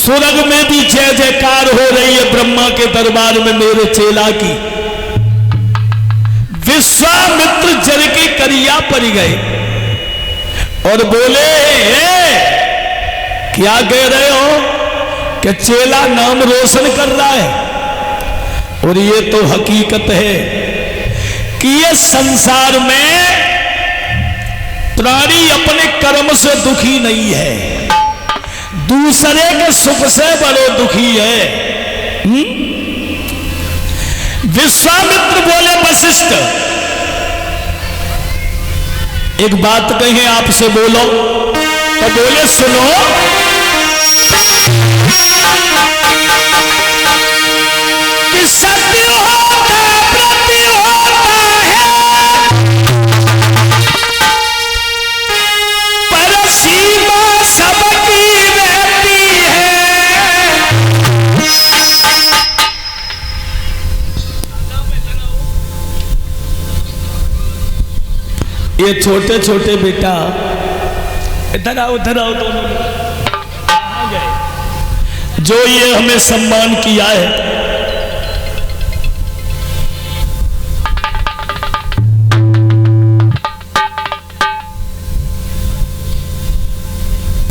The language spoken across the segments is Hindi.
स्वर्ग में भी जय जयकार हो रही है ब्रह्मा के दरबार में मेरे चेला की। विश्वामित्र जल के करिया पड़ गए और बोले क्या कह रहे हो कि चेला नाम रोशन कर रहा है। और ये तो हकीकत है कि ये संसार में प्राणी अपने कर्म से दुखी नहीं है, दूसरे के सुख से बड़े दुखी है। विश्वामित्र बोले वशिष्ठ एक बात कहे आपसे बोलो, तो बोले सुनो। कि सत्य होता प्रति होता है, पर सीमा सबकी रहती है। ये छोटे छोटे बेटा इधर आओ दोनों जो ये हमें सम्मान किया है,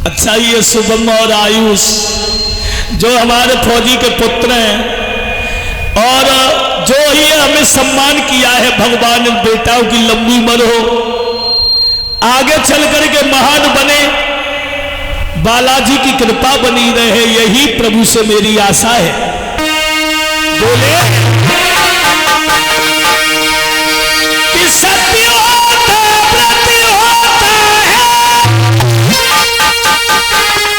अच्छा ये शुभम और आयुष जो हमारे फौजी के पुत्र हैं और जो ये हमें सम्मान किया है, भगवान इन बेटाओं की लंबी उम्र हो, आगे चल करके महान बने, बालाजी की कृपा बनी रहे, यही प्रभु से मेरी आशा है। बोले कि सत्य होता प्रति होता है,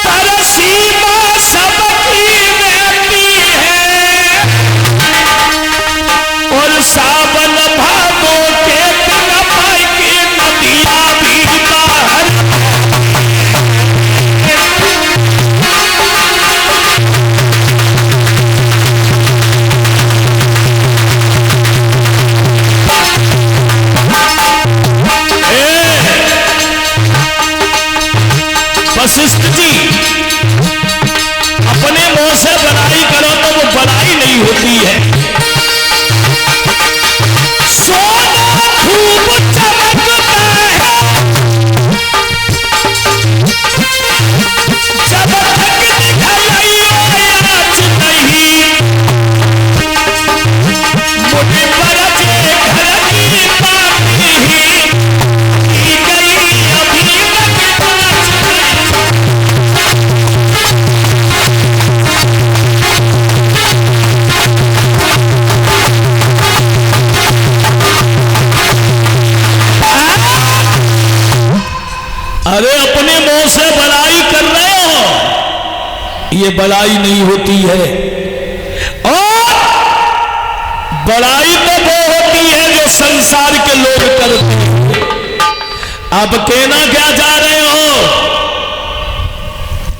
पर सीमा सबकी रहती है। और सावन भादों के दिन पाई की नदियां भी बाहर। वशिष्ठ जी अपने मुंह से बड़ाई करो तो वो बड़ाई नहीं होती है। सोना खूब चमकता है, जब तक दिखाई आज नहीं, मुझे बरजे घर की बात ही गई अभी तक पास नहीं। अरे अपने मुंह से बड़ाई कर रहे हो, ये बड़ाई नहीं होती है। और बड़ाई तो वो होती है जो संसार के लोग करते हैं। अब कहना क्या जा रहे हो?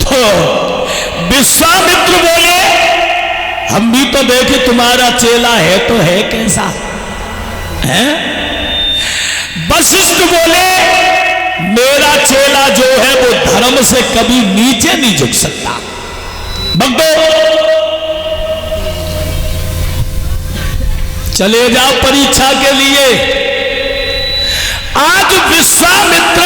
तो विश्वामित्र बोले हम भी तो देखे तुम्हारा चेला है तो है कैसा है। वशिष्ठ बोले मेरा चेला जो है वो धर्म से कभी नीचे नहीं झुक सकता। भक्तो चले जाओ परीक्षा के लिए। आज विश्वामित्र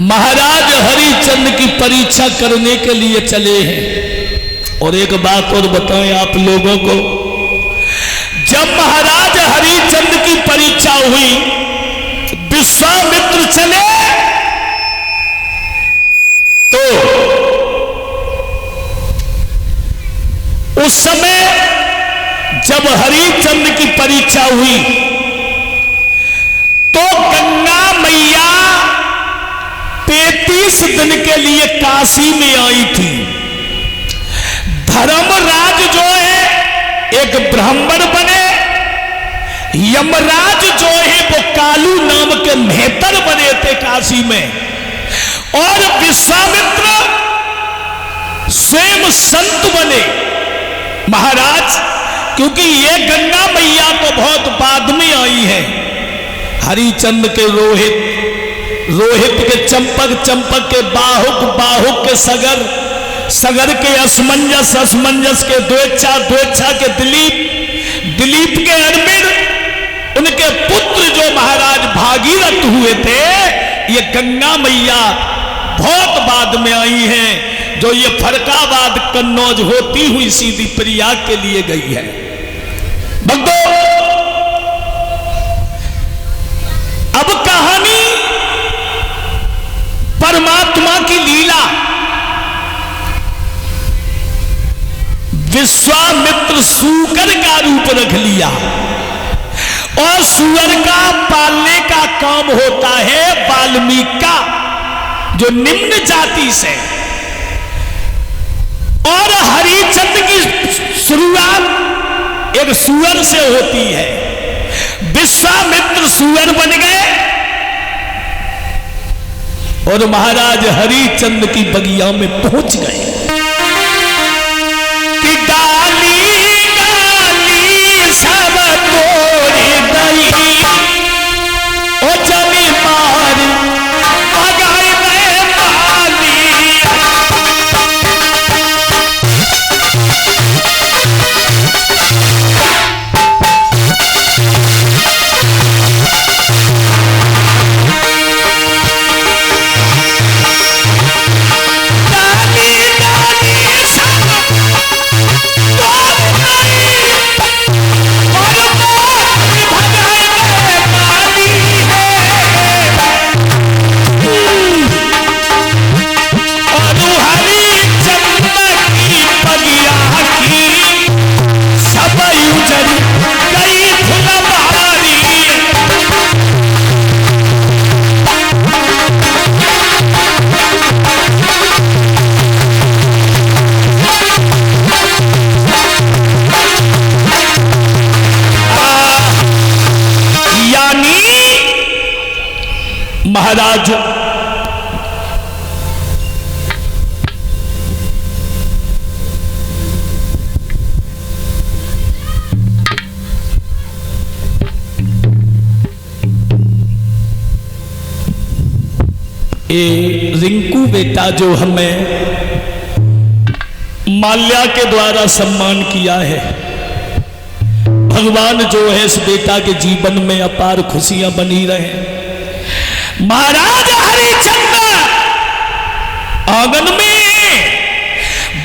महाराज हरिचंद्र की परीक्षा करने के लिए चले हैं। और एक बात और बताएं आप लोगों को, जब महाराज हरिचंद्र की परीक्षा हुई, विश्वामित्र चले तो उस समय जब हरिचंद्र की परीक्षा हुई तो गंगा मैया 33 दिन के लिए काशी में आई थी। धर्मराज जो है एक ब्राह्मण बने, यमराज जो है वो कालू नाम के मेहतर बने थे काशी में, और विश्वामित्र स्वयं संत बने महाराज, क्योंकि ये गंगा मैया तो बहुत बाद में आई है। हरिचंद्र के रोहित, रोहित के चंपक, चंपक के बाहुक, बाहुक के सगर, सगर के असमंजस, असमंजस के द्वेच्छा, द्वेच्छा के दिलीप, दिलीप के अरविंद, उनके पुत्र जो महाराज भागीरथ हुए थे, ये गंगा मैया बहुत बाद में आई हैं, जो ये फरकाबाद कन्नौज होती हुई सीधी प्रयाग के लिए गई है। भक्तों, अब कहानी परमात्मा की लीला। विश्वामित्र सूकर का रूप रख लिया, और सूअर का पालने का काम होता है वाल्मीकि का, जो निम्न जाति से, और हरिचंद्र की शुरुआत एक सूअर से होती है। विश्वामित्र सूअर बन गए और महाराज हरिचंद्र की बगिया में पहुंच गए कि डाली डाली सब तोड़ दई, ओ जमी मार अगाई में पाली। महाराज ये रिंकू बेटा जो हमें माल्या के द्वारा सम्मान किया है, भगवान जो है इस बेटा के जीवन में अपार खुशियां बनी रहे। महाराज हरिचंद्र आंगन में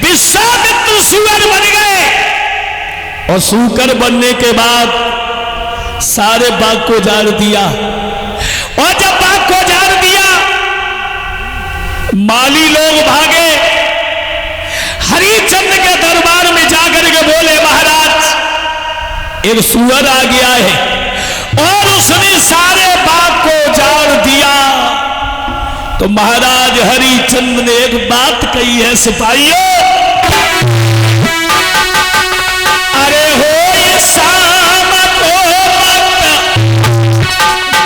विश्वामित्र सूअर बन गए, और सूकर बनने के बाद सारे बाग को जाड़ दिया, और जब बाग को जाड़ दिया माली लोग भागे, हरिचंद्र के दरबार में जाकर के बोले महाराज एक सूअर आ गया है, और उसने सारे बाग को जाड़ दिया। तो महाराज हरिचंद्र ने एक बात कही है, सिपाहियों, अरे हो ये शाम को मत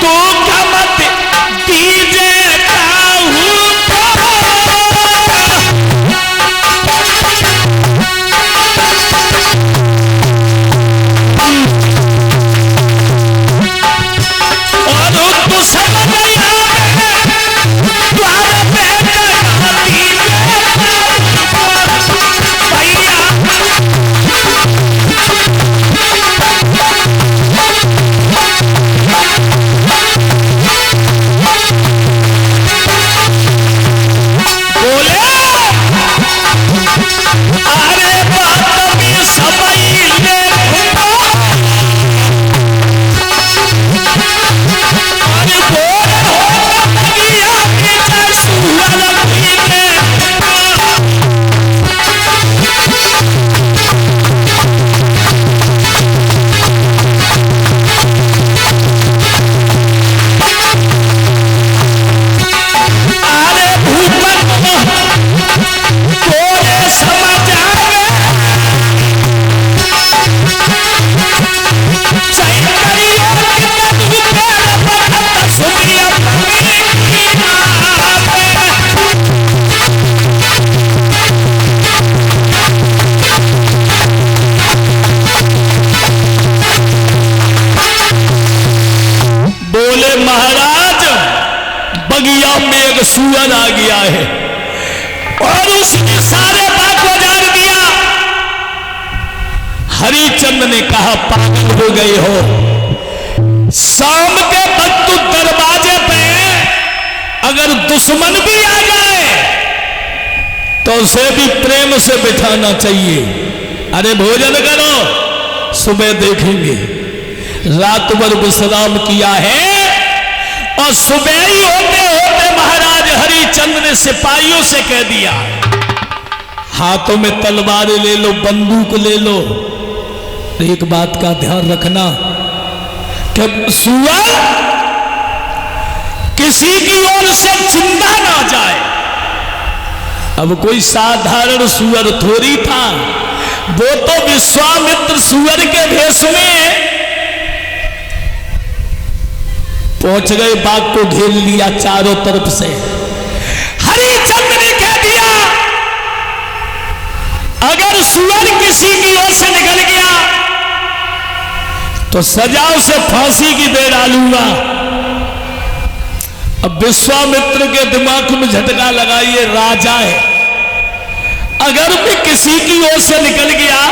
दुख मत दीजिए काहू और दुश्मन सूअर आ गया है, और उसने सारे हरिचंद ने कहा, पागल हो गए हो, शाम के वक्त दरवाजे पे अगर दुश्मन भी आ जाए तो उसे भी प्रेम से बिठाना चाहिए। अरे भोजन करो, सुबह देखेंगे। रात भर विश्राम किया है और सुबह ही होते होते महाराज हरिचंद ने सिपाहियों से कह दिया, हाथों में तलवारें ले लो, बंदूक ले लो। एक बात का ध्यान रखना कि सूअर किसी की ओर से जिंदा ना जाए। अब कोई साधारण सूअर थोड़ी था, वो तो विश्वामित्र सूअर के भेष में पहुंच गए, बाघ को घेर लिया चारों तरफ से। हरिचंद ने कह दिया, अगर सूअर किसी की ओर से निकल गया तो सजा उसे फांसी की दे डालूंगा। अब विश्वामित्र के दिमाग में झटका लगा, ये राजा है, अगर भी किसी की ओर से निकल गया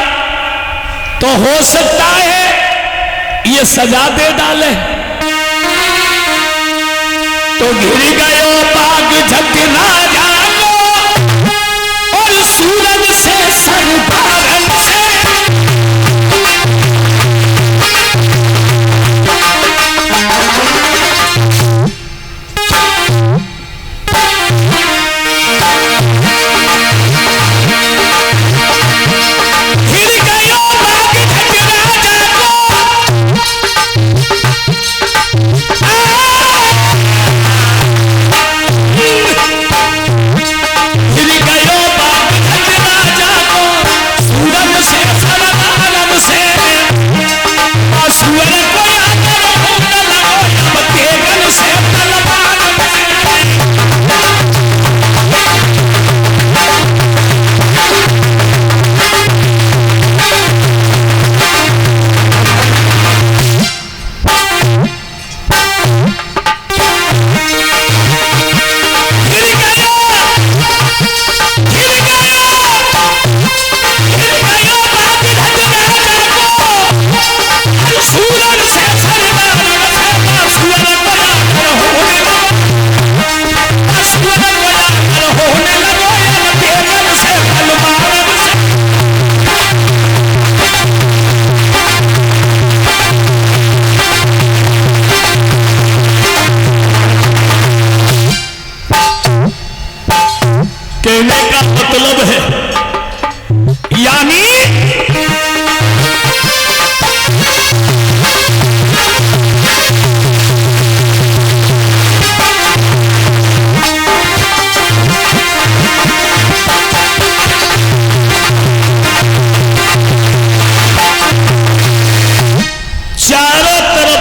तो हो सकता है ये सजा दे डाले। तो घिर गयो बाघ झट राजा को और सूरज से सरदारन से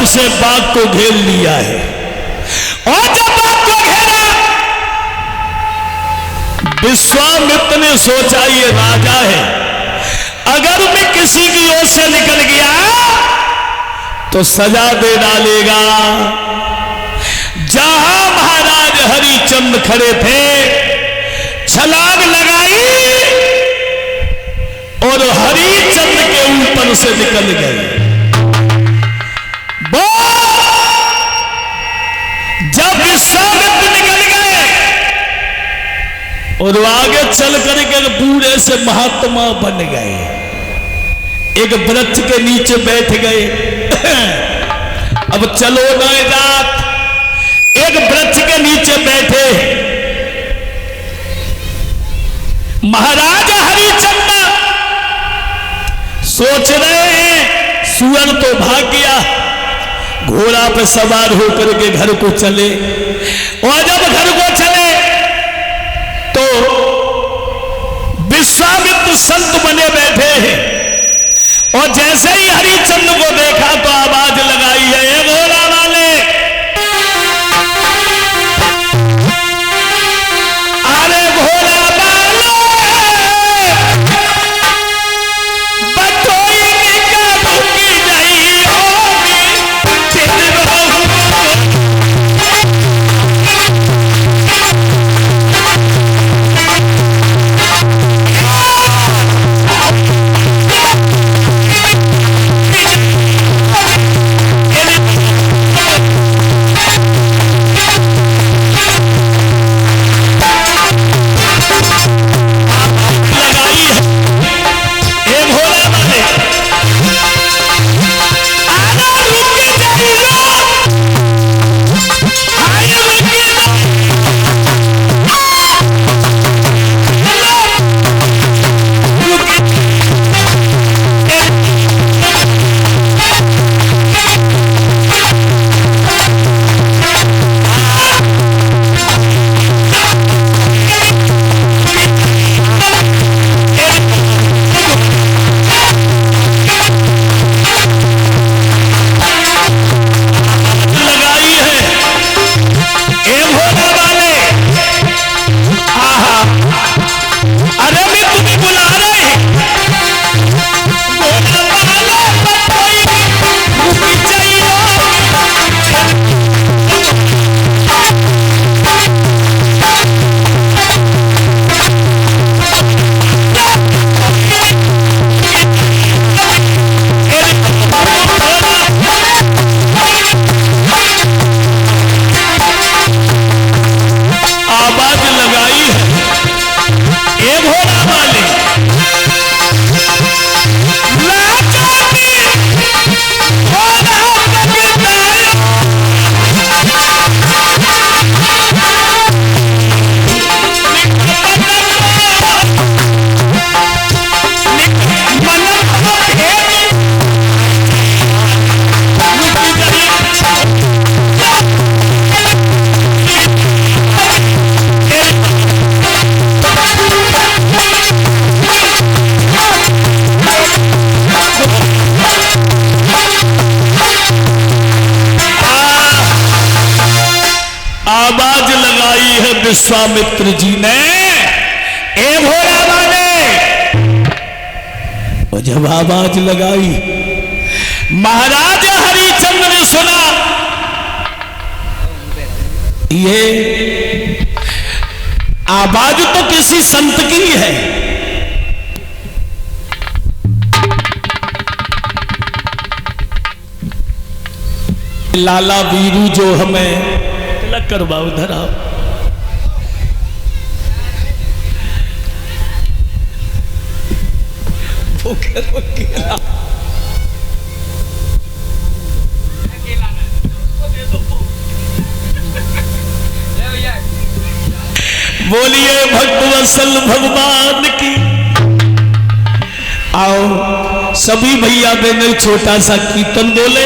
से बाघ को घेर लिया है। और जब बाघ को घेरा, विश्वामित्र ने सोचा ये राजा है, अगर मैं किसी की ओर से निकल गया तो सजा दे डालेगा। जहां महाराज हरिचंद खड़े थे, छलांग लगाई और हरिचंद के ऊपर से निकल गए। जब विश्वामित्र निकल गए और आगे चल करके बूढ़े से महात्मा बन गए, एक वृक्ष के नीचे बैठ गए। अब चलो नए जात, एक वृक्ष के नीचे बैठे। महाराजा हरिचंद सोच रहे हैं सूअर तो भाग गया, घोड़ा पे सवार होकर के घर को चले। और जब घर को चले तो विश्वामित्र संत बने बैठे हैं और जैसे ही हरिचंद को देखा तो आवाज लगाई है, ए घोड़ा वाले, अरे घोड़ा वाले, बटोई निकाल की नहीं होगी। लगाई है विश्वामित्र जी ने, ए भोला वाले। और जब आवाज लगाई महाराज हरिचंद्र ने सुना, ये आवाज तो किसी संत की है। लाला वीरू जो हमें तिलक करवाओ धरा, बोलिए भक्तवत्सल भगवान की। आओ सभी भैया बहन छोटा सा कीर्तन बोले।